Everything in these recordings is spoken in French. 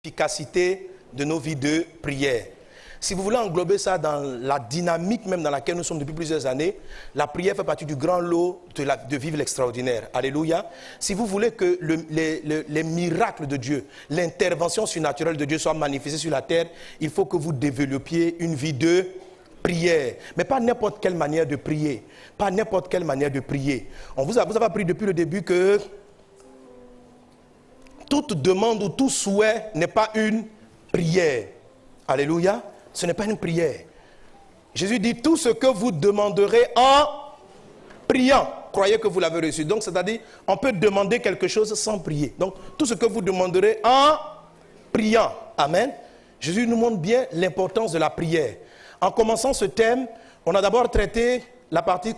l'efficacité de nos vies de prière. Si vous voulez englober ça dans la dynamique même dans laquelle nous sommes depuis plusieurs années, la prière fait partie du grand lot de vivre l'extraordinaire. Alléluia. Si vous voulez que les miracles de Dieu, l'intervention surnaturelle de Dieu soit manifestée sur la terre, il faut que vous développiez une vie de prière. Mais pas n'importe quelle manière de prier. Pas n'importe quelle manière de prier. Vous avez appris depuis le début que toute demande ou tout souhait n'est pas une prière. Alléluia. Ce n'est pas une prière. Jésus dit, tout ce que vous demanderez en priant, croyez que vous l'avez reçu. Donc, c'est-à-dire, on peut demander quelque chose sans prier. Donc, tout ce que vous demanderez en priant. Amen. Jésus nous montre bien l'importance de la prière. En commençant ce thème, on a d'abord traité la partie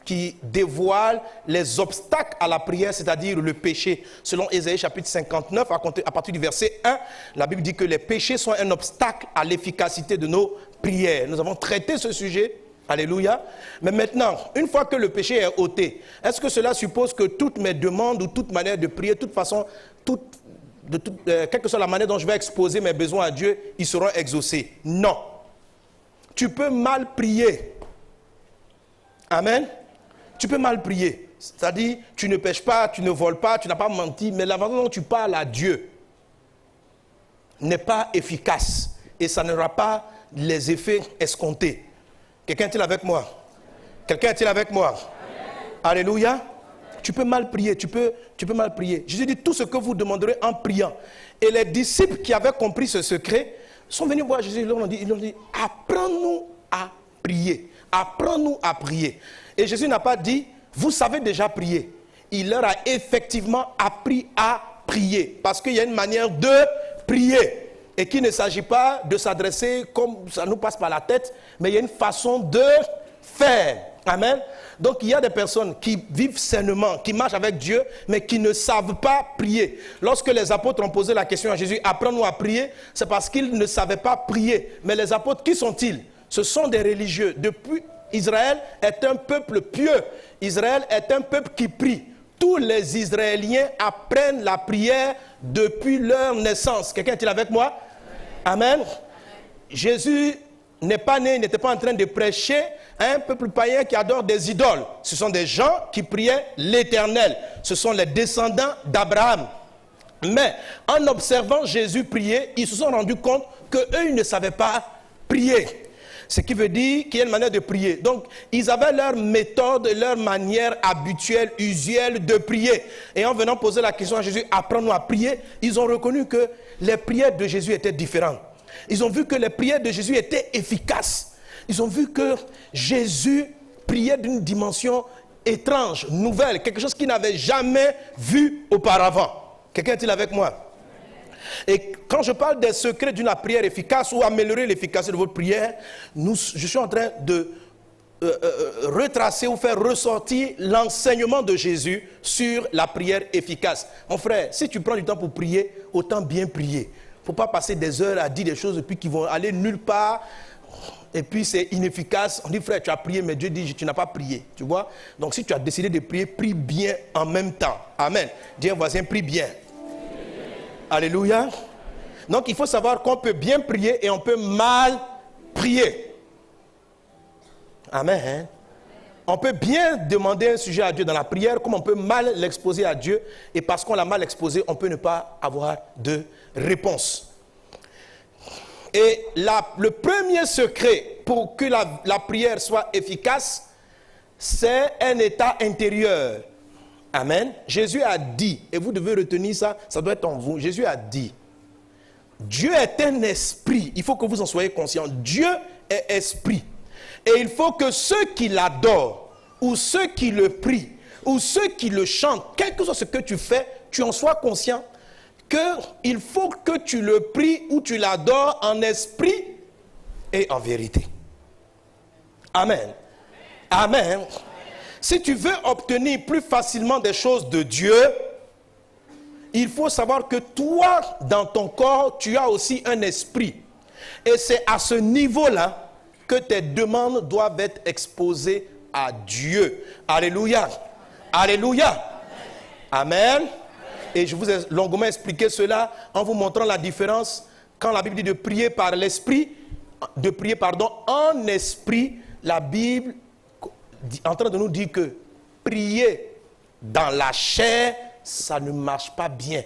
qui dévoile les obstacles à la prière, c'est-à-dire le péché. Selon Ésaïe chapitre 59, à partir du verset 1, la Bible dit que les péchés sont un obstacle à l'efficacité de nos prières. Nous avons traité ce sujet. Alléluia. Mais maintenant, une fois que le péché est ôté, est-ce que cela suppose que toutes mes demandes ou toute manière de prier, de toute façon, quelle que soit la manière dont je vais exposer mes besoins à Dieu, ils seront exaucés? Non. Tu peux mal prier. Amen. Tu peux mal prier. C'est-à-dire, tu ne pêches pas, tu ne voles pas, tu n'as pas menti, mais la façon dont tu parles à Dieu n'est pas efficace. Et ça n'aura pas les effets escomptés. Quelqu'un est-il avec moi? Quelqu'un est-il avec moi? Amen. Alléluia. Tu peux mal prier, tu peux mal prier. Jésus dit tout ce que vous demanderez en priant. Et les disciples qui avaient compris ce secret sont venus voir Jésus, ils leur ont dit, apprends-nous à prier. Apprends-nous à prier. Et Jésus n'a pas dit, vous savez déjà prier. Il leur a effectivement appris à prier. Parce qu'il y a une manière de prier. Et qu'il ne s'agit pas de s'adresser comme ça nous passe par la tête, mais il y a une façon de faire. Amen. Donc il y a des personnes qui vivent sainement, qui marchent avec Dieu, mais qui ne savent pas prier. Lorsque les apôtres ont posé la question à Jésus, apprends-nous à prier, c'est parce qu'ils ne savaient pas prier. Mais les apôtres, qui sont-ils? Ce sont des religieux. Depuis, Israël est un peuple pieux. Israël est un peuple qui prie. Tous les Israéliens apprennent la prière depuis leur naissance. Quelqu'un est-il avec moi? Amen. Jésus n'est pas né, il n'était pas en train de prêcher à un peuple païen qui adore des idoles. Ce sont des gens qui priaient l'Éternel. Ce sont les descendants d'Abraham. Mais en observant Jésus prier, ils se sont rendus compte qu'eux, ils ne savaient pas prier. Ce qui veut dire qu'il y a une manière de prier. Donc, ils avaient leur méthode, leur manière habituelle, usuelle de prier. Et en venant poser la question à Jésus, apprends-nous à prier, ils ont reconnu que les prières de Jésus étaient différentes. Ils ont vu que les prières de Jésus étaient efficaces. Ils ont vu que Jésus priait d'une dimension étrange, nouvelle, quelque chose qu'ils n'avaient jamais vu auparavant. Quelqu'un est-il avec moi? Et quand je parle des secrets d'une prière efficace ou améliorer l'efficacité de votre prière, je suis en train de retracer ou faire ressortir l'enseignement de Jésus sur la prière efficace. Mon frère, si tu prends du temps pour prier, autant bien prier. Il ne faut pas passer des heures à dire des choses et puis qui vont aller nulle part. Et puis c'est inefficace. On dit, frère, tu as prié, mais Dieu dit, tu n'as pas prié. Tu vois? Donc si tu as décidé de prier, prie bien en même temps. Amen. Dis à un voisin, prie bien. Alléluia. Donc il faut savoir qu'on peut bien prier et on peut mal prier. Amen. On peut bien demander un sujet à Dieu dans la prière, comme on peut mal l'exposer à Dieu. Et parce qu'on l'a mal exposé, on peut ne pas avoir de réponse. Et le premier secret pour que la prière soit efficace, c'est un état intérieur. Amen. Jésus a dit, et vous devez retenir ça, ça doit être en vous. Jésus a dit, Dieu est un esprit. Il faut que vous en soyez conscients. Dieu est esprit. Et il faut que ceux qui l'adorent, ou ceux qui le prient, ou ceux qui le chantent, quel que soit ce que tu fais, tu en sois conscient qu'il faut que tu le pries ou tu l'adores en esprit et en vérité. Amen. Amen. Si tu veux obtenir plus facilement des choses de Dieu, il faut savoir que toi, dans ton corps, tu as aussi un esprit. Et c'est à ce niveau-là que tes demandes doivent être exposées à Dieu. Alléluia. Alléluia. Amen. Et je vous ai longuement expliqué cela en vous montrant la différence quand la Bible dit de prier par l'esprit, de prier, pardon, en esprit. La Bible est en train de nous dire que prier dans la chair, ça ne marche pas bien.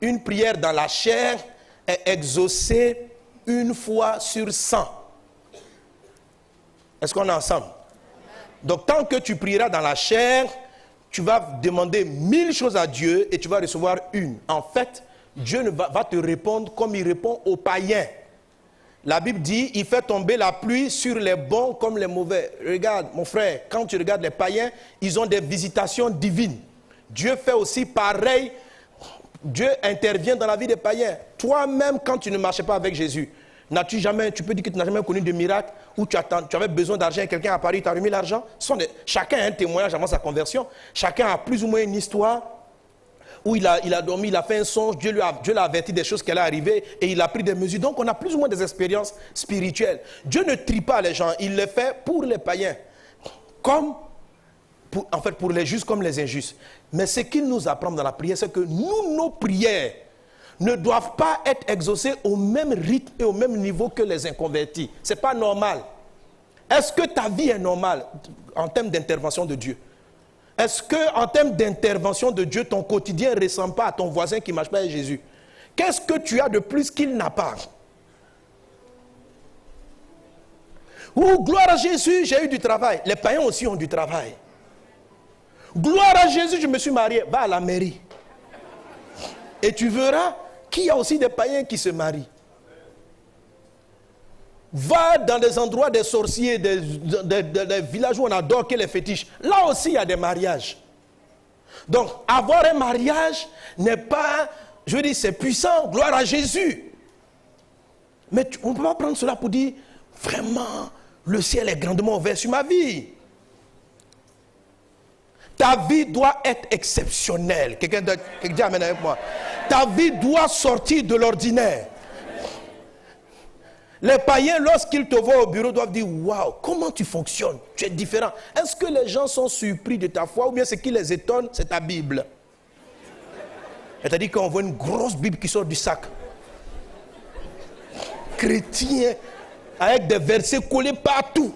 Une prière dans la chair est exaucée une fois sur 100. Est-ce qu'on est ensemble? Donc tant que tu prieras dans la chair, tu vas demander 1000 choses à Dieu et tu vas recevoir une. En fait, Dieu va te répondre comme il répond aux païens. La Bible dit, il fait tomber la pluie sur les bons comme les mauvais. Regarde, mon frère, quand tu regardes les païens, ils ont des visitations divines. Dieu fait aussi pareil. Dieu intervient dans la vie des païens. Toi-même, quand tu ne marchais pas avec Jésus, tu peux dire que tu n'as jamais connu de miracle où tu avais besoin d'argent et quelqu'un à Paris t'a remis l'argent. Chacun a un témoignage avant sa conversion. Chacun a plus ou moins une histoire où il a dormi, il a fait un songe, Dieu l'a averti des choses qui allaient arriver et il a pris des mesures. Donc on a plus ou moins des expériences spirituelles. Dieu ne trie pas les gens, il les fait pour les païens. Pour les justes comme les injustes. Mais ce qu'il nous apprend dans la prière, c'est que nos prières ne doivent pas être exaucées au même rythme et au même niveau que les inconvertis. Ce n'est pas normal. Est-ce que ta vie est normale en termes d'intervention de Dieu? Est-ce qu'en termes d'intervention de Dieu, ton quotidien ne ressemble pas à ton voisin qui ne marche pas avec Jésus? Qu'est-ce que tu as de plus qu'il n'a pas? Oh, gloire à Jésus, j'ai eu du travail. Les païens aussi ont du travail. Gloire à Jésus, je me suis marié. Va à la mairie. Et tu verras qu'il y a aussi des païens qui se marient. Va dans des endroits des sorciers, des villages où on adore que les fétiches. Là aussi, il y a des mariages. Donc, avoir un mariage n'est pas, je veux dire, c'est puissant. Gloire à Jésus. Mais on ne peut pas prendre cela pour dire, vraiment, le ciel est grandement ouvert sur ma vie. Ta vie doit être exceptionnelle. Quelqu'un dit amen avec moi. Ta vie doit sortir de l'ordinaire. Les païens, lorsqu'ils te voient au bureau, doivent dire, waouh, comment tu fonctionnes? Tu es différent. Est-ce que les gens sont surpris de ta foi ou bien ce qui les étonne, c'est ta Bible? C'est-à-dire qu'on voit une grosse Bible qui sort du sac. Chrétien, avec des versets collés partout.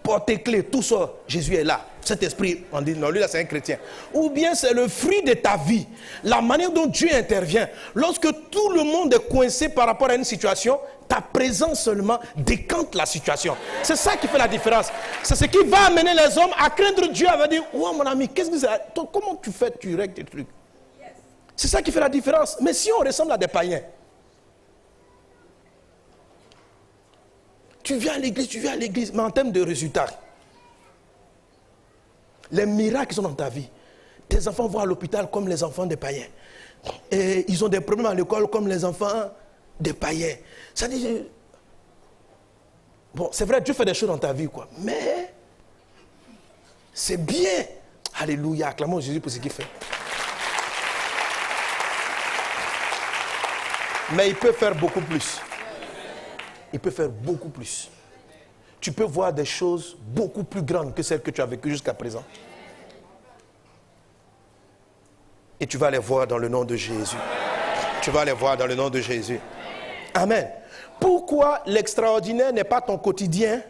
Porte-clés, tout ça, Jésus est là. Cet esprit, on dit, non, lui là c'est un chrétien. Ou bien c'est le fruit de ta vie. La manière dont Dieu intervient. Lorsque tout le monde est coincé par rapport à une situation, ta présence seulement décante la situation. C'est ça qui fait la différence. C'est ce qui va amener les hommes à craindre Dieu, à dire, oh mon ami, qu'est-ce que c'est? Comment tu fais, tu règles tes trucs? C'est ça qui fait la différence. Mais si on ressemble à des païens, tu viens à l'église, mais en termes de résultats, les miracles qui sont dans ta vie, tes enfants vont à l'hôpital comme les enfants des païens. Et ils ont des problèmes à l'école comme les enfants des païens. Ça dit, bon, c'est vrai, Dieu fait des choses dans ta vie, quoi. Mais c'est bien. Alléluia, acclamons Jésus pour ce qu'il fait. Mais il peut faire beaucoup plus. Il peut faire beaucoup plus. Tu peux voir des choses beaucoup plus grandes que celles que tu as vécues jusqu'à présent. Et tu vas les voir dans le nom de Jésus. Tu vas les voir dans le nom de Jésus. Amen. Pourquoi l'extraordinaire n'est pas ton quotidien?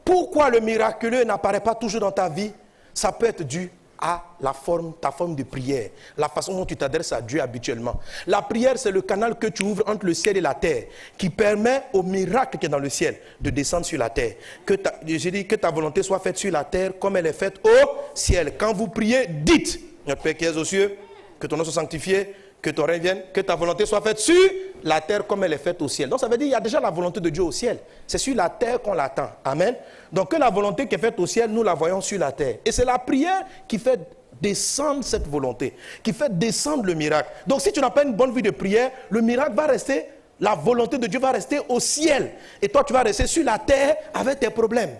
Pourquoi le miraculeux n'apparaît pas toujours dans ta vie? Ça peut être dû à ta forme de prière, la façon dont tu t'adresses à Dieu habituellement. La prière, c'est le canal que tu ouvres entre le ciel et la terre, qui permet au miracle qui est dans le ciel de descendre sur la terre. Je dis que ta volonté soit faite sur la terre comme elle est faite au ciel. Quand vous priez, dites, notre Père qui es aux cieux, que ton nom soit sanctifié, que ton règne vienne, que ta volonté soit faite sur la terre comme elle est faite au ciel. Donc ça veut dire qu'il y a déjà la volonté de Dieu au ciel. C'est sur la terre qu'on l'attend. Amen. Donc que la volonté qui est faite au ciel, nous la voyons sur la terre. Et c'est la prière qui fait descendre cette volonté, qui fait descendre le miracle. Donc si tu n'as pas une bonne vie de prière, le miracle va rester, la volonté de Dieu va rester au ciel. Et toi tu vas rester sur la terre avec tes problèmes.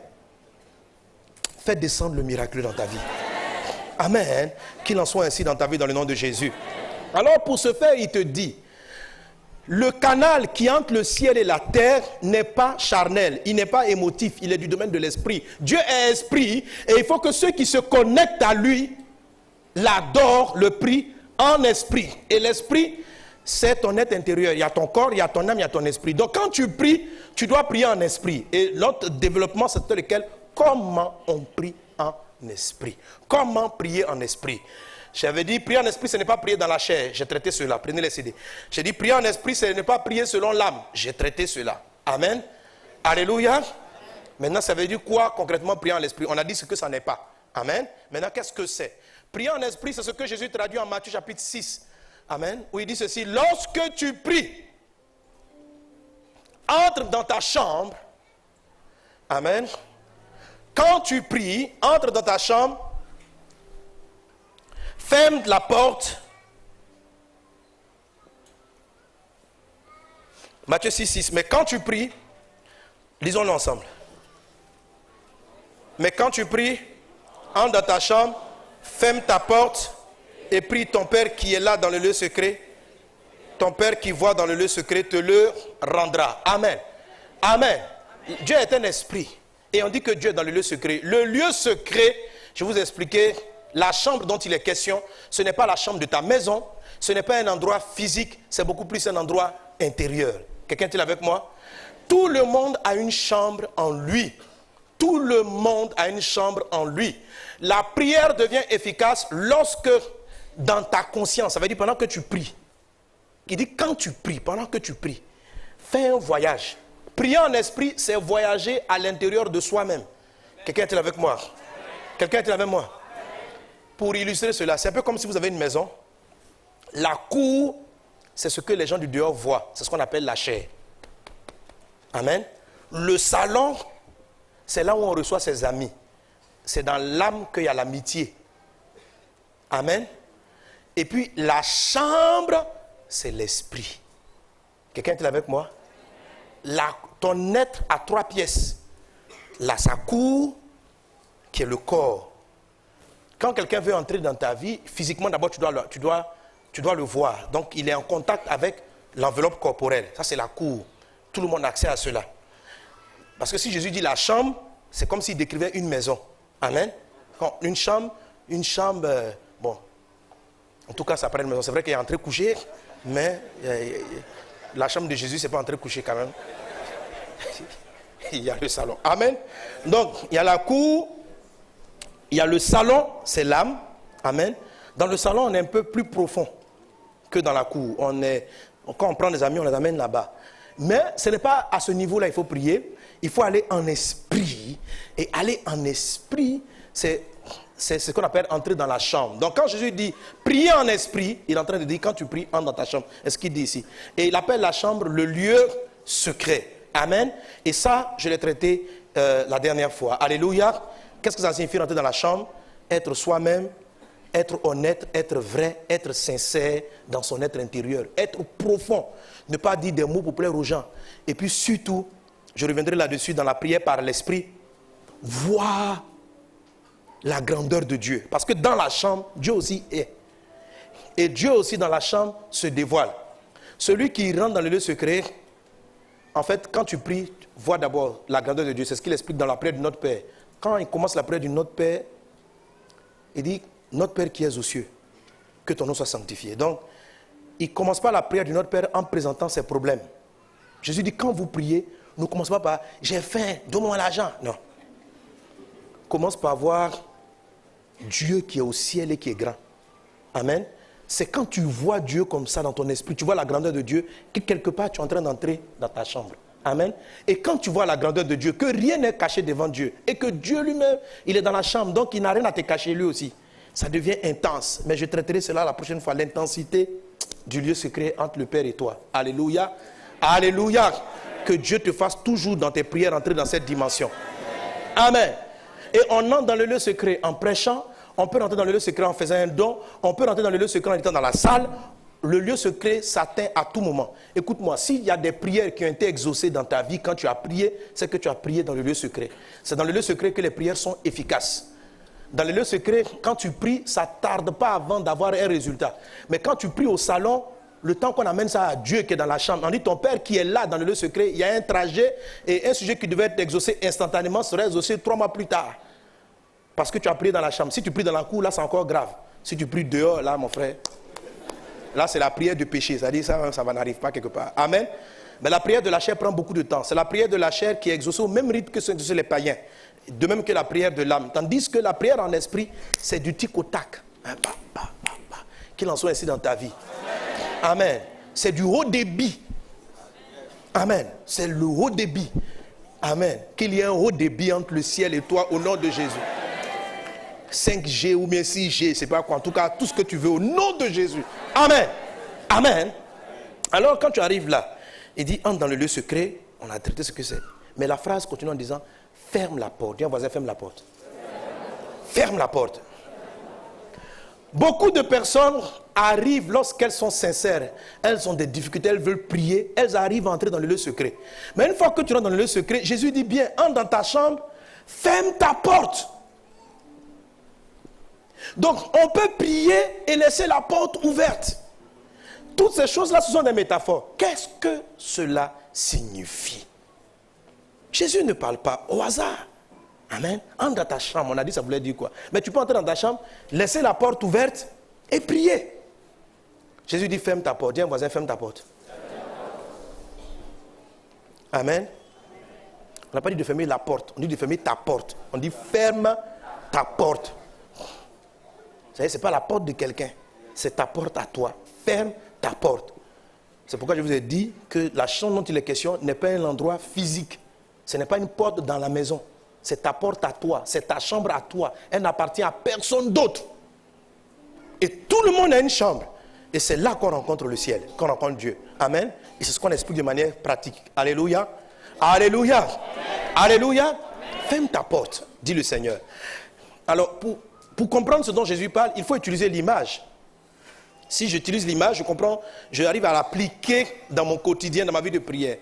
Fais descendre le miracle dans ta vie. Amen. Qu'il en soit ainsi dans ta vie dans le nom de Jésus. Alors pour ce faire, il te dit, le canal qui entre le ciel et la terre n'est pas charnel, il n'est pas émotif, il est du domaine de l'esprit. Dieu est esprit et il faut que ceux qui se connectent à lui l'adore, le prie en esprit. Et l'esprit, c'est ton être intérieur. Il y a ton corps, il y a ton âme, il y a ton esprit. Donc quand tu pries, tu dois prier en esprit. Et l'autre développement, c'est lequel? Comment on prie en esprit. Comment prier en esprit? J'avais dit, prier en esprit, ce n'est pas prier dans la chair. J'ai traité cela. Prenez les CD. J'ai dit, prier en esprit, ce n'est pas prier selon l'âme. J'ai traité cela. Amen. Alléluia. Maintenant, ça veut dire quoi concrètement prier en esprit? On a dit ce que ça n'est pas. Amen. Maintenant, qu'est-ce que c'est? Prier en esprit, c'est ce que Jésus traduit en Matthieu chapitre 6. Amen. Où il dit ceci: lorsque tu pries, entre dans ta chambre. Amen. Quand tu pries, entre dans ta chambre, ferme la porte. Matthieu 6, 6. Mais quand tu pries, lisons-le ensemble. Mais quand tu pries, entre dans ta chambre, ferme ta porte et prie ton Père qui est là dans le lieu secret. Ton Père qui voit dans le lieu secret te le rendra. Amen. Amen. Dieu est un esprit. Et on dit que Dieu est dans le lieu secret. Le lieu secret, je vais vous expliquer, la chambre dont il est question, ce n'est pas la chambre de ta maison, ce n'est pas un endroit physique, c'est beaucoup plus un endroit intérieur. Quelqu'un est-il avec moi? Tout le monde a une chambre en lui. Tout le monde a une chambre en lui. La prière devient efficace lorsque, dans ta conscience, ça veut dire pendant que tu pries. Il dit quand tu pries, pendant que tu pries, fais un voyage. Prier en esprit, c'est voyager à l'intérieur de soi-même. Quelqu'un est-il avec moi? Quelqu'un est-il avec moi? Pour illustrer cela, c'est un peu comme si vous avez une maison. La cour, c'est ce que les gens du dehors voient. C'est ce qu'on appelle la chair. Amen. Le salon, c'est là où on reçoit ses amis. C'est dans l'âme qu'il y a l'amitié. Amen. Et puis la chambre, c'est l'esprit. Quelqu'un est avec moi? Ton être a 3 pièces. Là, sa cour, qui est le corps. Quand quelqu'un veut entrer dans ta vie, physiquement, d'abord, tu dois le voir. Donc, il est en contact avec l'enveloppe corporelle. Ça, c'est la cour. Tout le monde a accès à cela. Parce que si Jésus dit la chambre, c'est comme s'il décrivait une maison. Amen. Une chambre, bon, en tout cas, ça paraît une maison. C'est vrai qu'il y a entrée couchée, mais la chambre de Jésus, ce n'est pas entrée couchée quand même. Il y a le salon. Amen. Donc, il y a la cour, il y a le salon, c'est l'âme. Amen. Dans le salon, on est un peu plus profond que dans la cour. Quand on prend des amis, on les amène là-bas. Mais ce n'est pas à ce niveau-là qu'il faut prier. Il faut aller en esprit. Et aller en esprit, c'est ce qu'on appelle entrer dans la chambre. Donc quand Jésus dit prier en esprit, il est en train de dire quand tu pries, entre dans ta chambre. C'est ce qu'il dit ici. Et il appelle la chambre le lieu secret. Amen. Et ça, je l'ai traité la dernière fois. Alléluia. Qu'est-ce que ça signifie rentrer dans la chambre? Être soi-même, être honnête, être vrai, être sincère dans son être intérieur, être profond, ne pas dire des mots pour plaire aux gens. Et puis surtout, je reviendrai là-dessus dans la prière par l'esprit, voir la grandeur de Dieu. Parce que dans la chambre, Dieu aussi est. Et Dieu aussi dans la chambre se dévoile. Celui qui rentre dans le lieu secret, en fait, quand tu pries, vois d'abord la grandeur de Dieu. C'est ce qu'il explique dans la prière de notre Père. Quand il commence la prière de notre Père, il dit, notre Père qui es aux cieux, que ton nom soit sanctifié. Donc, il ne commence pas la prière de notre Père en présentant ses problèmes. Jésus dit, quand vous priez, ne commencez pas par, j'ai faim, donne-moi l'argent. Non. Commence par voir Dieu qui est au ciel et qui est grand. Amen. C'est quand tu vois Dieu comme ça dans ton esprit, tu vois la grandeur de Dieu, que quelque part tu es en train d'entrer dans ta chambre. Amen. Et quand tu vois la grandeur de Dieu, que rien n'est caché devant Dieu, et que Dieu lui-même, il est dans la chambre, donc il n'a rien à te cacher lui aussi. Ça devient intense. Mais je traiterai cela la prochaine fois, l'intensité du lieu secret entre le Père et toi. Alléluia. Alléluia. Que Dieu te fasse toujours dans tes prières entrer dans cette dimension. Amen. Et on entre dans le lieu secret en prêchant, on peut rentrer dans le lieu secret en faisant un don, on peut rentrer dans le lieu secret en étant dans la salle. Le lieu secret s'atteint à tout moment. Écoute-moi, s'il y a des prières qui ont été exaucées dans ta vie quand tu as prié, c'est que tu as prié dans le lieu secret. C'est dans le lieu secret que les prières sont efficaces. Dans le lieu secret, quand tu pries, ça ne tarde pas avant d'avoir un résultat. Mais quand tu pries au salon, le temps qu'on amène ça à Dieu qui est dans la chambre, on dit ton Père qui est là dans le lieu secret, il y a un trajet et un sujet qui devait être exaucé instantanément sera exaucé 3 mois plus tard. Parce que tu as prié dans la chambre. Si tu pries dans la cour, là c'est encore grave. Si tu pries dehors, là, mon frère, là, c'est la prière du péché. C'est-à-dire ça n'arrive pas quelque part. Amen. Mais la prière de la chair prend beaucoup de temps. C'est la prière de la chair qui est exaucée au même rythme que ceux les païens. De même que la prière de l'âme. Tandis que la prière en esprit, c'est du tic au tac. Qu'il en soit ainsi dans ta vie. Amen. C'est du haut débit. Amen. C'est le haut débit. Amen. Qu'il y ait un haut débit entre le ciel et toi au nom de Jésus. 5G ou bien 6G, c'est pas quoi. En tout cas, tout ce que tu veux au nom de Jésus. Amen. Amen. Alors, quand tu arrives là, il dit, entre dans le lieu secret, on a traité ce que c'est. Mais la phrase continue en disant, ferme la porte. Dis à un voisin, ferme la porte. Ferme la porte. Beaucoup de personnes arrivent lorsqu'elles sont sincères. Elles ont des difficultés, elles veulent prier. Elles arrivent à entrer dans le lieu secret. Mais une fois que tu rentres dans le lieu secret, Jésus dit bien, entre dans ta chambre, ferme ta porte. Donc, on peut prier et laisser la porte ouverte. Toutes ces choses-là, ce sont des métaphores. Qu'est-ce que cela signifie? Jésus ne parle pas au hasard. Amen. Entre dans ta chambre, on a dit ça voulait dire quoi? Mais tu peux entrer dans ta chambre, laisser la porte ouverte et prier. Jésus dit ferme ta porte. Dis à un voisin, ferme ta porte. Amen. On n'a pas dit de fermer la porte, on dit de fermer ta porte. On dit ferme ta porte. Vous savez, ce n'est pas la porte de quelqu'un, c'est ta porte à toi. Ferme ta porte. C'est pourquoi je vous ai dit que la chambre dont il est question n'est pas un endroit physique. Ce n'est pas une porte dans la maison. C'est ta porte à toi, c'est ta chambre à toi. Elle n'appartient à personne d'autre. Et tout le monde a une chambre. Et c'est là qu'on rencontre le ciel, qu'on rencontre Dieu. Amen. Et c'est ce qu'on explique de manière pratique. Alléluia. Alléluia. Amen. Alléluia. Amen. Ferme ta porte, dit le Seigneur. Alors, pour comprendre ce dont Jésus parle, il faut utiliser l'image. Si j'utilise l'image, je comprends, j'arrive à l'appliquer dans mon quotidien, dans ma vie de prière.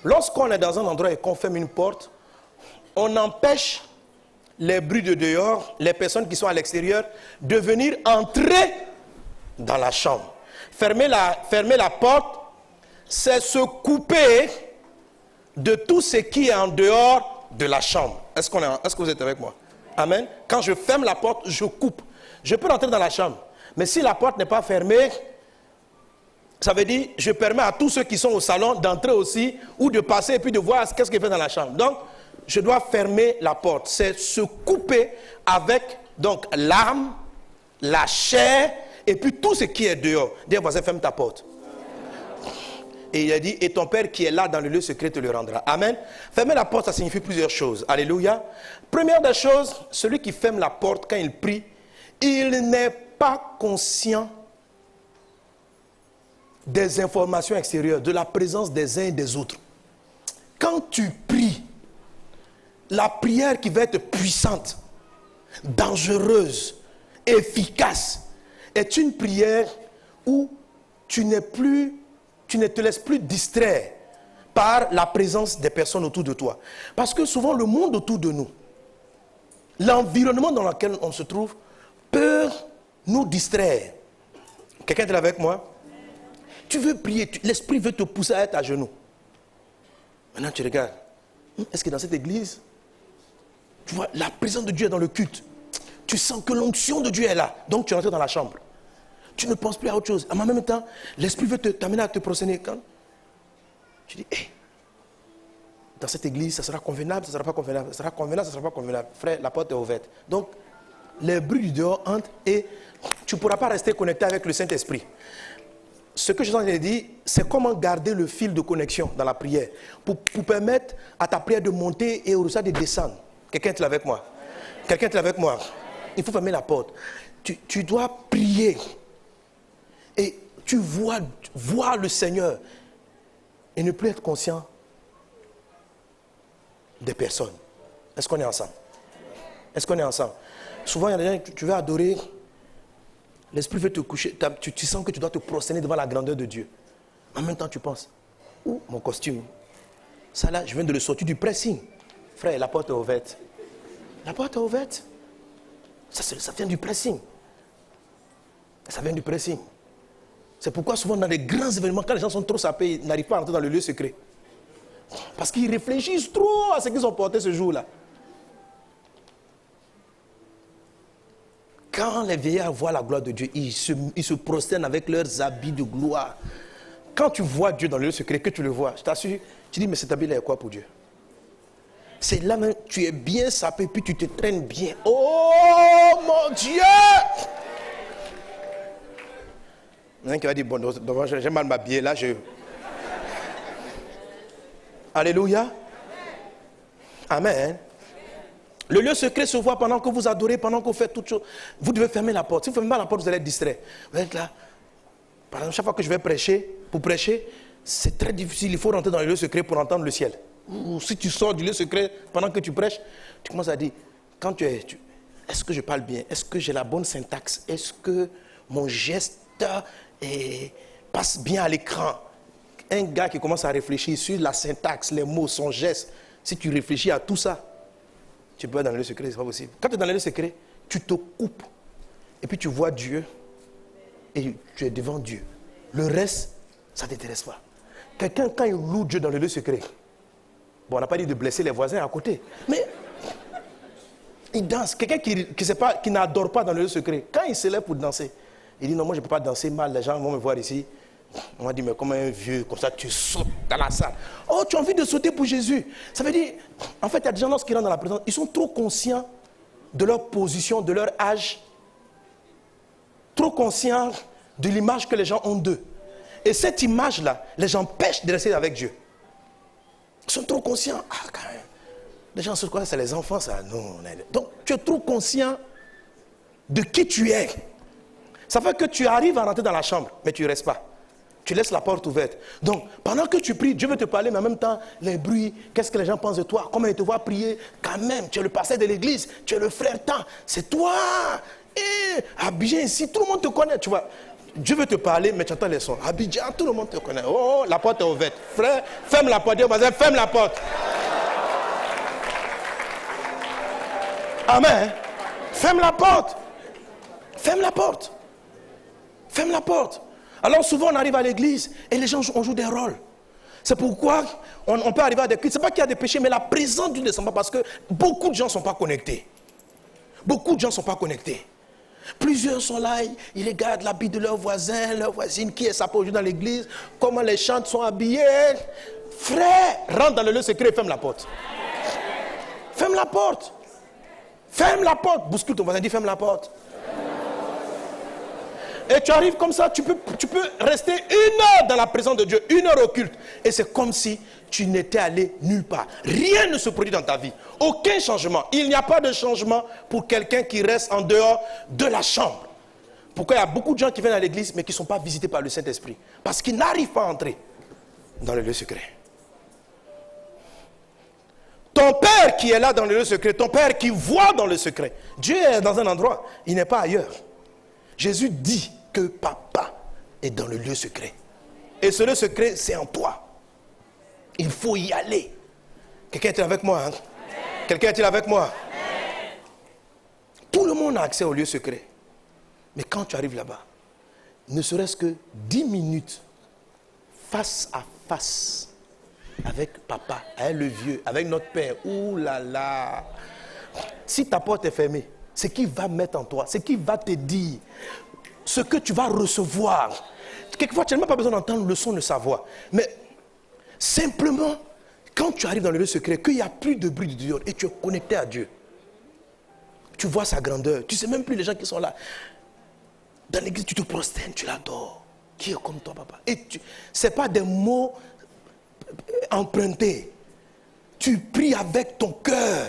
Lorsqu'on est dans un endroit et qu'on ferme une porte, on empêche les bruits de dehors, les personnes qui sont à l'extérieur, de venir entrer dans la chambre. Fermer la porte, c'est se couper de tout ce qui est en dehors de la chambre. Est-ce que vous êtes avec moi? Amen. Quand je ferme la porte, je coupe. Je peux rentrer dans la chambre. Mais si la porte n'est pas fermée, ça veut dire je permets à tous ceux qui sont au salon d'entrer aussi ou de passer et puis de voir qu'est-ce qu'il fait dans la chambre. Donc, je dois fermer la porte. C'est se couper avec donc l'âme, la chair et puis tout ce qui est dehors. Dis à voisin, ferme ta porte. Et il a dit, et ton Père qui est là dans le lieu secret te le rendra. Amen. Fermer la porte, ça signifie plusieurs choses. Alléluia. Première des choses, celui qui ferme la porte quand il prie, il n'est pas conscient des informations extérieures, de la présence des uns et des autres. Quand tu pries, la prière qui va être puissante, dangereuse, efficace, est une prière où tu ne te laisses plus distraire par la présence des personnes autour de toi. Parce que souvent, le monde autour de nous, l'environnement dans lequel on se trouve, peut nous distraire. Quelqu'un est avec moi? Tu veux prier, l'esprit veut te pousser à être à genoux. Maintenant, tu regardes. Est-ce que dans cette église, tu vois, la présence de Dieu est dans le culte. Tu sens que l'onction de Dieu est là. Donc, tu rentres dans la chambre. Tu ne penses plus à autre chose. En même temps, l'esprit veut t'amener à te prosterner. Quand tu dis, hey, dans cette église, ça sera convenable, ça ne sera pas convenable. Ça sera convenable, ça ne sera pas convenable. Frère, la porte est ouverte. Donc, les bruits du dehors entrent et tu ne pourras pas rester connecté avec le Saint-Esprit. Ce que je t'ai dit, c'est comment garder le fil de connexion dans la prière pour permettre à ta prière de monter et au résultat de descendre. Quelqu'un est avec moi? Quelqu'un est avec moi? Il faut fermer la porte. Tu dois prier et tu vois le Seigneur et ne plus être conscient des personnes. Est-ce qu'on est ensemble? Est-ce qu'on est ensemble? Souvent, il y a des gens que tu veux adorer, l'esprit veut te coucher, tu sens que tu dois te prosterner devant la grandeur de Dieu. En même temps, tu penses, mon costume, ça là, je viens de le sortir du pressing. Frère, la porte est ouverte. La porte est ouverte. Ça vient du pressing. Ça vient du pressing. C'est pourquoi souvent dans les grands événements, quand les gens sont trop sapés, ils n'arrivent pas à entrer dans le lieu secret. Parce qu'ils réfléchissent trop à ce qu'ils ont porté ce jour-là. Quand les vieillards voient la gloire de Dieu, ils se prosternent avec leurs habits de gloire. Quand tu vois Dieu dans le lieu secret, que tu le vois, je t'assure, tu dis, mais cet habit-là est quoi pour Dieu? C'est là même, tu es bien sapé, puis tu te traînes bien. Oh mon Dieu! Il y en a qui va dire, bon, j'ai mal m'habiller, là je... Alléluia. Amen. Le lieu secret se voit pendant que vous adorez, pendant que vous faites toutes choses. Vous devez fermer la porte. Si vous ne fermez pas la porte, vous allez être distrait. Vous êtes là. Par exemple, chaque fois que je vais prêcher, pour prêcher, c'est très difficile. Il faut rentrer dans le lieu secret pour entendre le ciel. Ou si tu sors du lieu secret pendant que tu prêches, tu commences à dire, est-ce que je parle bien? Est-ce que j'ai la bonne syntaxe? Est-ce que mon geste passe bien à l'écran? Un gars qui commence à réfléchir sur la syntaxe, les mots, son geste, si tu réfléchis à tout ça, tu peux être dans le lieu secret, c'est pas possible. Quand tu es dans le lieu secret, tu te coupes. Et puis tu vois Dieu et tu es devant Dieu. Le reste, ça ne t'intéresse pas. Quelqu'un, quand il loue Dieu dans le lieu secret, bon, on n'a pas dit de blesser les voisins à côté, mais il danse. Quelqu'un qui n'adore pas dans le lieu secret, quand il se lève pour danser, il dit non, moi je ne peux pas danser mal, les gens vont me voir ici. On m'a dit, mais comme un vieux, comme ça, tu sautes dans la salle. Oh, tu as envie de sauter pour Jésus. Ça veut dire, en fait, il y a des gens, lorsqu'ils rentrent dans la présence, ils sont trop conscients de leur position, de leur âge, trop conscients de l'image que les gens ont d'eux. Et cette image-là, les empêche de rester avec Dieu. Ils sont trop conscients. Ah, quand même. Les gens se croient, c'est les enfants, ça. Non. Donc, tu es trop conscient de qui tu es. Ça fait que tu arrives à rentrer dans la chambre, mais tu ne restes pas. Tu laisses la porte ouverte. Donc, pendant que tu pries, Dieu veut te parler, mais en même temps, les bruits, qu'est-ce que les gens pensent de toi? Comment ils te voient prier? Quand même, tu es le pasteur de l'église, tu es le frère tant. C'est toi. Et Abidjan ici, tout le monde te connaît, tu vois. Dieu veut te parler, mais tu entends les sons. Abidjan, tout le monde te connaît. Oh, la porte est ouverte. Frère, ferme la porte. Dis au voisin, ferme la porte. Amen. Ferme la porte. Ferme la porte. Ferme la porte. Alors souvent on arrive à l'église et les gens on joue des rôles. C'est pourquoi on peut arriver à des cultes. Ce n'est pas qu'il y a des péchés, mais la présence du Dieu ne descend pas parce que beaucoup de gens ne sont pas connectés. Beaucoup de gens ne sont pas connectés. Plusieurs sont là, ils regardent l'habit de leurs voisins, leurs voisines, qui est sapé aujourd'hui dans l'église, comment les chantes sont habillés. Frère, rentre dans le lieu secret et ferme la porte. Ferme la porte. Ferme la porte. Bouscule ton voisin, dis ferme la porte. Et tu arrives comme ça, tu peux rester 1 heure dans la présence de Dieu, 1 heure au culte. Et c'est comme si tu n'étais allé nulle part. Rien ne se produit dans ta vie. Aucun changement. Il n'y a pas de changement pour quelqu'un qui reste en dehors de la chambre. Pourquoi il y a beaucoup de gens qui viennent à l'église mais qui ne sont pas visités par le Saint-Esprit? Parce qu'ils n'arrivent pas à entrer dans le lieu secret. Ton Père qui est là dans le lieu secret, ton Père qui voit dans le secret. Dieu est dans un endroit, il n'est pas ailleurs. Jésus dit que papa est dans le lieu secret. Et ce lieu secret, c'est en toi. Il faut y aller. Quelqu'un est-il avec moi? Quelqu'un est-il avec moi? Amen. Tout le monde a accès au lieu secret. Mais quand tu arrives là-bas, ne serait-ce que 10 minutes face à face avec papa, avec le vieux, avec notre Père. Ouh là là. Si ta porte est fermée, c'est qui va mettre en toi, c'est qui va te dire ce que tu vas recevoir. Quelquefois, tu n'as même pas besoin d'entendre le son de sa voix. Mais simplement, quand tu arrives dans le lieu secret, qu'il n'y a plus de bruit de Dieu et tu es connecté à Dieu, tu vois sa grandeur. Tu ne sais même plus les gens qui sont là. Dans l'église, tu te prosternes, tu l'adores. Qui est comme toi, papa? Et ce n'est pas des mots empruntés. Tu pries avec ton cœur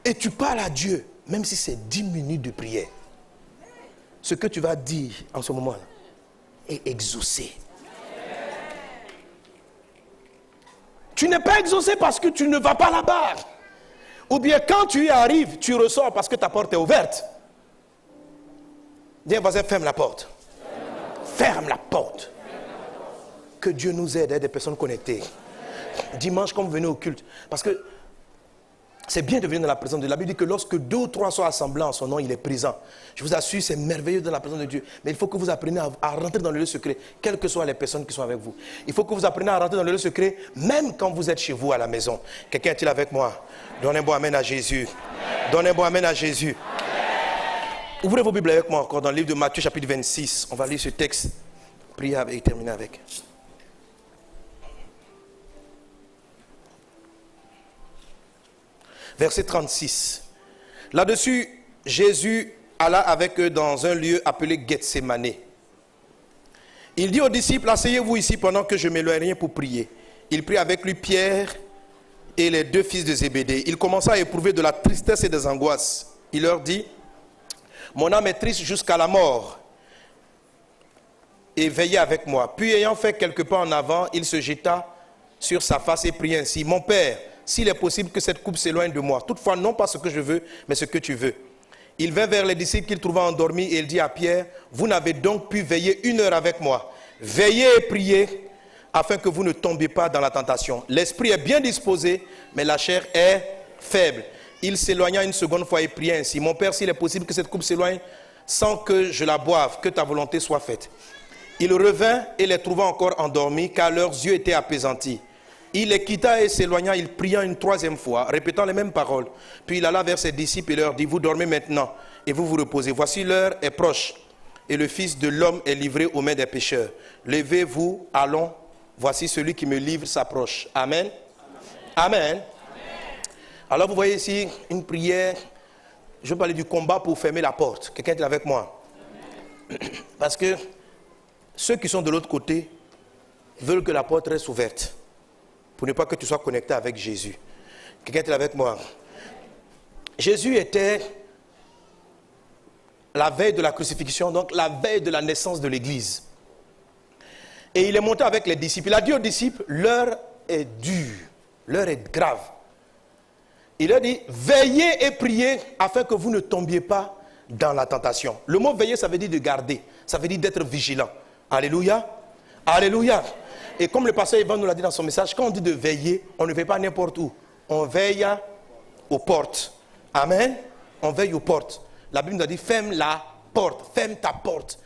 et tu parles à Dieu. Même si c'est 10 minutes de prière, ce que tu vas dire en ce moment-là est exaucé. Tu n'es pas exaucé parce que tu ne vas pas là-bas. Ou bien quand tu y arrives, tu ressors parce que ta porte est ouverte. Dis, vas-y, ferme la porte. Ferme la porte. Que Dieu nous aide à être des personnes connectées. Dimanche, quand vous venez au culte, parce que c'est bien de venir dans la présence de Dieu. La Bible dit que lorsque 2 ou 3 sont assemblés en son nom, il est présent. Je vous assure, c'est merveilleux dans la présence de Dieu. Mais il faut que vous appreniez à rentrer dans le lieu secret, quelles que soient les personnes qui sont avec vous. Il faut que vous appreniez à rentrer dans le lieu secret, même quand vous êtes chez vous à la maison. Quelqu'un est-il avec moi? Donnez un bon amen à Jésus. Donnez un bon amen à Jésus. Ouvrez vos Bibles avec moi encore dans le livre de Matthieu chapitre 26. On va lire ce texte. Priez et terminer avec. Verset 36. Là-dessus, Jésus alla avec eux dans un lieu appelé Gethsémane. Il dit aux disciples, asseyez-vous ici pendant que je m'éloigne pour prier. Il prit avec lui Pierre et les deux fils de Zébédée. Il commença à éprouver de la tristesse et des angoisses. Il leur dit, mon âme est triste jusqu'à la mort. Et veillez avec moi. Puis ayant fait quelques pas en avant, il se jeta sur sa face et pria ainsi, mon Père, s'il est possible que cette coupe s'éloigne de moi. Toutefois, non pas ce que je veux, mais ce que tu veux. Il vint vers les disciples qu'il trouva endormis et il dit à Pierre, vous n'avez donc pu veiller 1 heure avec moi. Veillez et priez afin que vous ne tombiez pas dans la tentation. L'esprit est bien disposé, mais la chair est faible. Il s'éloigna une seconde fois et pria ainsi, mon Père, s'il est possible que cette coupe s'éloigne sans que je la boive, que ta volonté soit faite. Il revint et les trouva encore endormis, car leurs yeux étaient apaisantis. Il les quitta et s'éloigna, il pria une 3e fois, répétant les mêmes paroles. Puis il alla vers ses disciples et leur dit, vous dormez maintenant et vous vous reposez. Voici l'heure est proche et le Fils de l'homme est livré aux mains des pécheurs. Levez-vous, allons, voici celui qui me livre s'approche. Amen. Amen. Amen. Alors vous voyez ici une prière, je vais parler du combat pour fermer la porte. Quelqu'un est avec moi? Parce que ceux qui sont de l'autre côté veulent que la porte reste ouverte. Pour ne pas que tu sois connecté avec Jésus. Quelqu'un est avec moi? Jésus était la veille de la crucifixion, donc la veille de la naissance de l'Église. Et il est monté avec les disciples. Il a dit aux disciples, l'heure est dure, l'heure est grave. Il a dit, veillez et priez afin que vous ne tombiez pas dans la tentation. Le mot veiller, ça veut dire de garder, ça veut dire d'être vigilant. Alléluia. Alléluia. Et comme le pasteur Yvan nous l'a dit dans son message, quand on dit de veiller, on ne veille pas n'importe où. On veille aux portes. Amen. On veille aux portes. La Bible nous a dit, ferme la porte, ferme ta porte.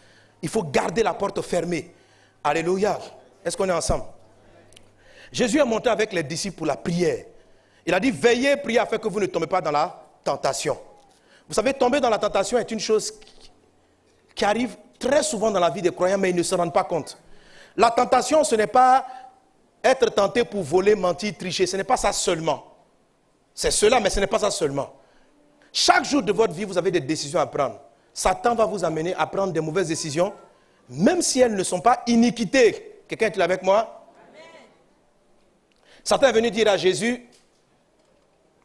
Il faut garder la porte fermée. Alléluia. Est-ce qu'on est ensemble? Jésus est monté avec les disciples pour la prière. Il a dit, veillez, priez afin que vous ne tombez pas dans la tentation. Vous savez, tomber dans la tentation est une chose qui arrive très souvent dans la vie des croyants, mais ils ne se rendent pas compte. La tentation, ce n'est pas être tenté pour voler, mentir, tricher. Ce n'est pas ça seulement. C'est cela, mais ce n'est pas ça seulement. Chaque jour de votre vie, vous avez des décisions à prendre. Satan va vous amener à prendre des mauvaises décisions, même si elles ne sont pas iniquités. Quelqu'un est avec moi? Amen. Satan est venu dire à Jésus,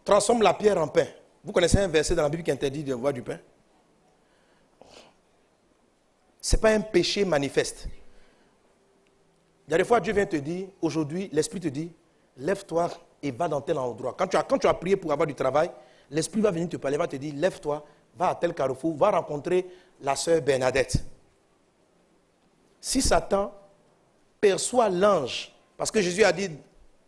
transforme la pierre en pain. Vous connaissez un verset dans la Bible qui interdit de boire du pain? Ce n'est pas un péché manifeste. Il y a des fois, Dieu vient te dire, aujourd'hui, l'Esprit te dit, lève-toi et va dans tel endroit. Quand tu as prié pour avoir du travail, l'Esprit va venir te parler, va te dire, lève-toi, va à tel carrefour, va rencontrer la sœur Bernadette. Si Satan perçoit l'ange, parce que Jésus a dit,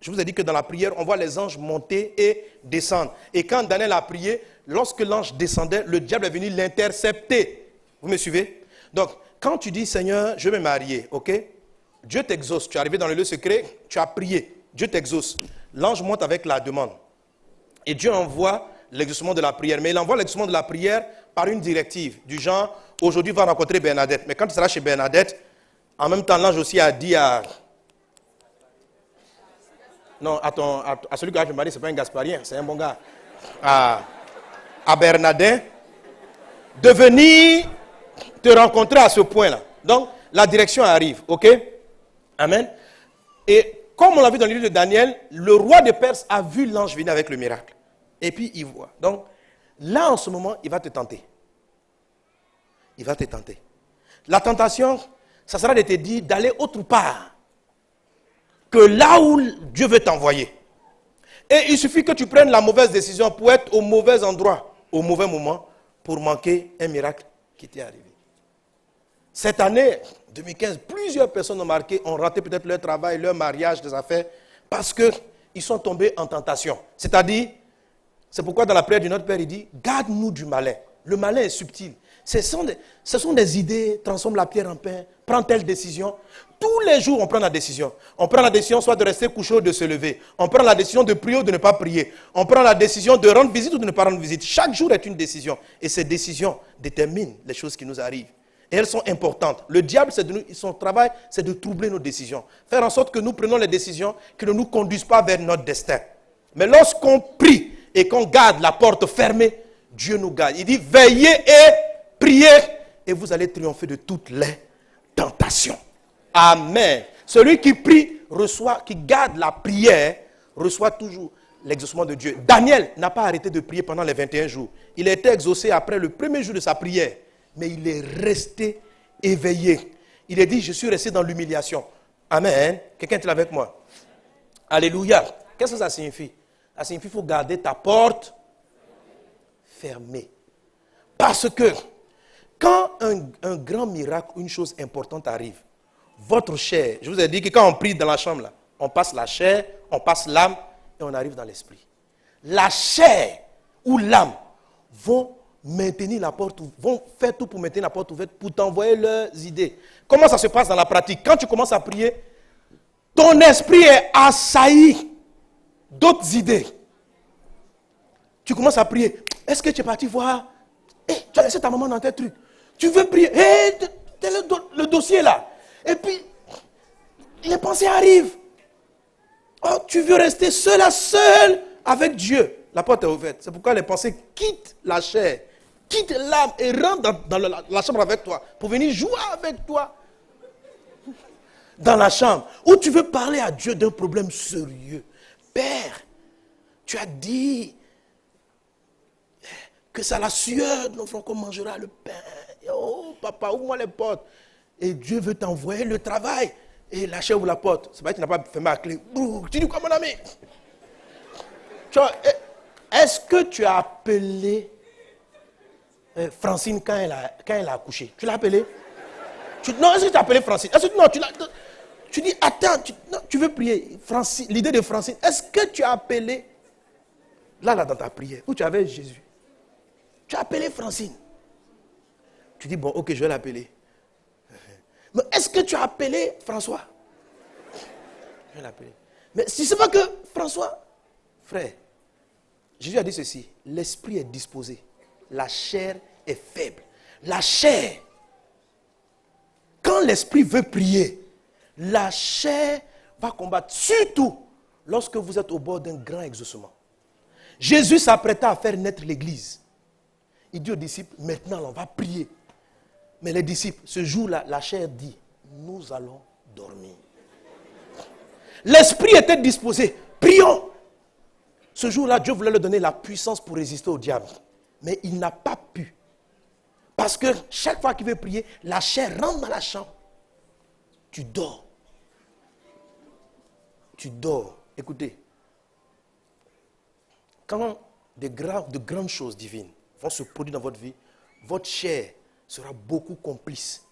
je vous ai dit que dans la prière, on voit les anges monter et descendre. Et quand Daniel a prié, lorsque l'ange descendait, le diable est venu l'intercepter. Vous me suivez? Donc, quand tu dis, Seigneur, je vais me marier, ok? Dieu t'exauce. Tu es arrivé dans le lieu secret, tu as prié. Dieu t'exauce. L'ange monte avec la demande. Et Dieu envoie l'exaucement de la prière. Mais il envoie l'exaucement de la prière par une directive. Du genre, aujourd'hui, va rencontrer Bernadette. Mais quand tu seras chez Bernadette, en même temps, l'ange aussi a dit à... Non, à celui qui a fait marier, ce n'est pas un Gasparien, c'est un bon gars. À Bernadette, de venir te rencontrer à ce point-là. Donc, la direction arrive, ok? Amen. Et comme on l'a vu dans le livre de Daniel, le roi de Perse a vu l'ange venir avec le miracle. Et puis il voit. Donc là en ce moment, il va te tenter. Il va te tenter. La tentation, ça sera de te dire d'aller autre part que là où Dieu veut t'envoyer. Et il suffit que tu prennes la mauvaise décision pour être au mauvais endroit, au mauvais moment, pour manquer un miracle qui t'est arrivé. Cette année, 2015, plusieurs personnes ont raté peut-être leur travail, leur mariage, des affaires, parce qu'ils sont tombés en tentation. C'est-à-dire, c'est pourquoi dans la prière de notre Père, il dit, garde-nous du malin. Le malin est subtil. Ce sont des idées, transforme la pierre en pain, prends telle décision. tous les jours, on prend la décision. On prend la décision soit de rester couché ou de se lever. On prend la décision de prier ou de ne pas prier. On prend la décision de rendre visite ou de ne pas rendre visite. Chaque jour est une décision. Et ces décisions déterminent les choses qui nous arrivent. Et elles sont importantes. Le diable, son travail, c'est de troubler nos décisions. Faire en sorte que nous prenions les décisions qui ne nous conduisent pas vers notre destin. Mais lorsqu'on prie et qu'on garde la porte fermée, Dieu nous garde. Il dit, veillez et priez et vous allez triompher de toutes les tentations. Amen. Celui qui prie, qui garde la prière, reçoit toujours l'exaucement de Dieu. Daniel n'a pas arrêté de prier pendant les 21 jours. Il a été exaucé après le premier jour de sa prière. Mais il est resté éveillé. Il a dit, je suis resté dans l'humiliation. Amen. Quelqu'un est avec moi? Alléluia. Qu'est-ce que ça signifie? Ça signifie qu'il faut garder ta porte fermée. Parce que quand un grand miracle, une chose importante arrive, votre chair, je vous ai dit que quand on prie dans la chambre, là, on passe la chair, on passe l'âme et on arrive dans l'esprit. La chair ou l'âme vont maintenir la porte, vont faire tout pour maintenir la porte ouverte, pour t'envoyer leurs idées. Comment ça se passe dans la pratique? Quand tu commences à prier, ton esprit est assailli d'autres idées. Tu commences à prier. Est-ce que tu es parti voir? Tu as laissé ta maman dans tes trucs. Tu veux prier. Le dossier là. Et puis, les pensées arrivent. Oh, tu veux rester seul avec Dieu. La porte est ouverte. C'est pourquoi les pensées quittent la chair, quittent l'âme et rentrent dans la chambre avec toi pour venir jouer avec toi. Dans la chambre où tu veux parler à Dieu d'un problème sérieux. Père, tu as dit que c'est à la sueur de nos frères qu'on mangera le pain. Oh papa, ouvre-moi les portes. Et Dieu veut t'envoyer le travail. Et la chair ouvre la porte. C'est pas que tu n'as pas fermé la clé. Tu dis quoi mon ami? Est-ce que tu as appelé Francine quand elle a accouché? Tu l'as appelée? Non, est-ce que tu as appelé Francine? Non, tu dis, attends, tu veux prier. Francine, l'idée de Francine, est-ce que tu as appelé, là, dans ta prière, où tu avais Jésus, tu as appelé Francine. Tu dis, bon, ok, je vais l'appeler. Mais est-ce que tu as appelé François? Je vais l'appeler. Mais si ce n'est pas que François, frère, Jésus a dit ceci, l'esprit est disposé, la chair est faible. La chair, quand l'esprit veut prier, la chair va combattre, surtout lorsque vous êtes au bord d'un grand exaucement. Jésus s'apprêta à faire naître l'église. Il dit aux disciples, maintenant on va prier. Mais les disciples, ce jour-là, la chair dit, nous allons dormir. L'esprit était disposé, prions. Ce jour-là, Dieu voulait leur donner la puissance pour résister au diable. Mais il n'a pas pu. Parce que chaque fois qu'il veut prier, la chair rentre dans la chambre. Tu dors. Tu dors. Écoutez, quand de grandes choses divines vont se produire dans votre vie, votre chair sera beaucoup complice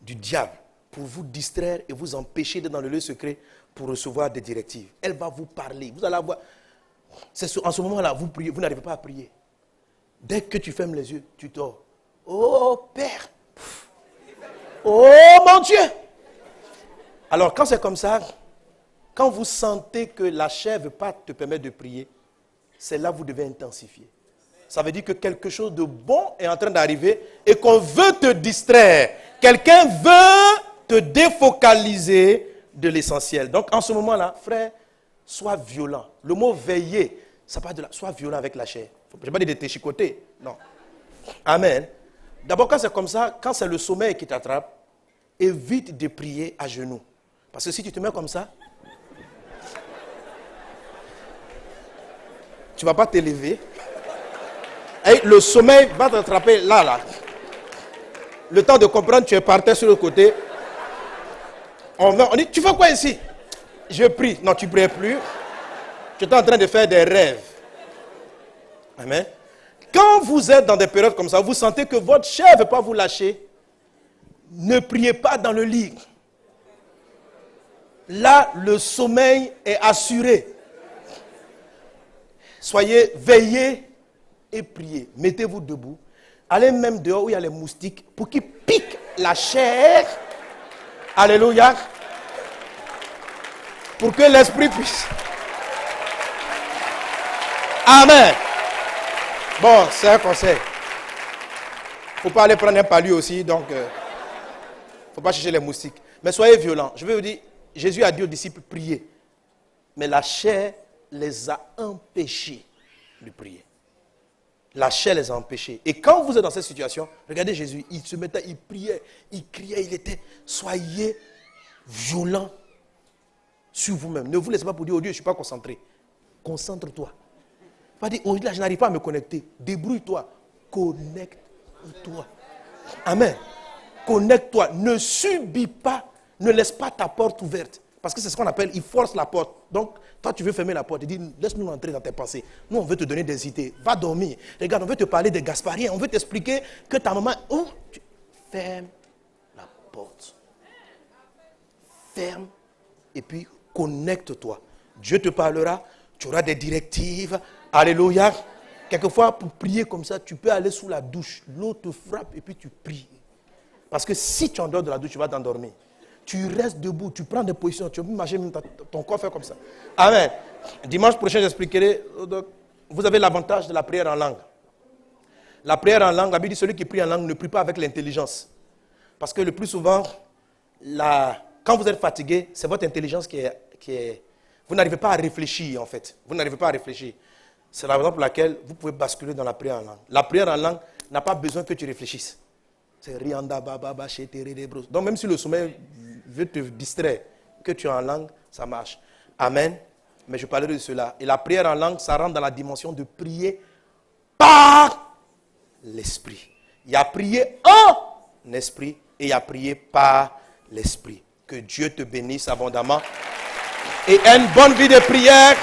du diable pour vous distraire et vous empêcher d'être dans le lieu secret pour recevoir des directives. Elle va vous parler. Vous allez avoir... En ce moment-là, vous priez, vous n'arrivez pas à prier. Dès que tu fermes les yeux, tu dors. Oh Père! Oh mon Dieu! Alors quand c'est comme ça, quand vous sentez que la chair ne veut pas te permettre de prier, c'est là que vous devez intensifier. Ça veut dire que quelque chose de bon est en train d'arriver et qu'on veut te distraire. Quelqu'un veut te défocaliser de l'essentiel. Donc en ce moment-là, frère, sois violent. Le mot veiller, ça parle de sois violent avec la chair. Je ne vais pas dire de te chicoter. Non. Amen. D'abord, quand c'est comme ça, quand c'est le sommeil qui t'attrape, évite de prier à genoux. Parce que si tu te mets comme ça, tu ne vas pas t'élever. Et le sommeil va t'attraper là. Le temps de comprendre, tu es par terre sur le côté. On dit, tu fais quoi ici? Je prie. Non, tu ne pries plus. Tu es en train de faire des rêves. Amen. Quand vous êtes dans des périodes comme ça, vous sentez que votre chair ne veut pas vous lâcher, ne priez pas dans le lit. Là, le sommeil est assuré. Soyez veillés et priez. Mettez-vous debout. Allez même dehors où il y a les moustiques pour qu'ils piquent la chair Alléluia. Pour que l'Esprit puisse... Amen. Bon, c'est un conseil. Il ne faut pas aller prendre un palu aussi, donc... il ne faut pas chercher les moustiques. Mais soyez violents. Je vais vous dire, Jésus a dit aux disciples, priez. Mais la chair les a empêchés de prier. La chair les a empêchés. Et quand vous êtes dans cette situation, regardez Jésus, il se mettait, il priait, il criait, il était, soyez violents sur vous-même. Ne vous laissez pas pour dire, oh Dieu, je ne suis pas concentré. Concentre-toi. Pas dire, oh là, je n'arrive pas à me connecter. Débrouille-toi. Connecte-toi. Amen. Connecte-toi. Ne subis pas, ne laisse pas ta porte ouverte. Parce que c'est ce qu'on appelle, il force la porte. Donc, toi, tu veux fermer la porte. Il dit, laisse-nous entrer dans tes pensées. Nous, on veut te donner des idées. Va dormir. Regarde, on veut te parler des Gaspariens. On veut t'expliquer que ta maman... Oh, ferme la porte. Ferme. Et puis, connecte-toi. Dieu te parlera. Tu auras des directives. Alléluia. Quelquefois, pour prier comme ça, tu peux aller sous la douche. L'eau te frappe et puis tu pries. Parce que si tu endors de la douche, tu vas t'endormir. Tu restes debout, tu prends des positions, tu peux marcher, ton corps fait comme ça. Amen. Dimanche prochain, j'expliquerai. Vous avez l'avantage de la prière en langue. La prière en langue, la Bible dit celui qui prie en langue ne prie pas avec l'intelligence. Parce que le plus souvent, quand vous êtes fatigué, c'est votre intelligence qui est... Vous n'arrivez pas à réfléchir en fait. Vous n'arrivez pas à réfléchir. C'est la raison pour laquelle vous pouvez basculer dans la prière en langue. La prière en langue n'a pas besoin que tu réfléchisses. C'est rianda baba chétere de bros. Donc même si le sommeil veut te distraire, que tu es en langue, ça marche. Amen. Mais je parlerai de cela. Et la prière en langue, ça rentre dans la dimension de prier par l'esprit. Il y a prié en esprit et il y a prié par l'esprit. Que Dieu te bénisse abondamment. Et une bonne vie de prière.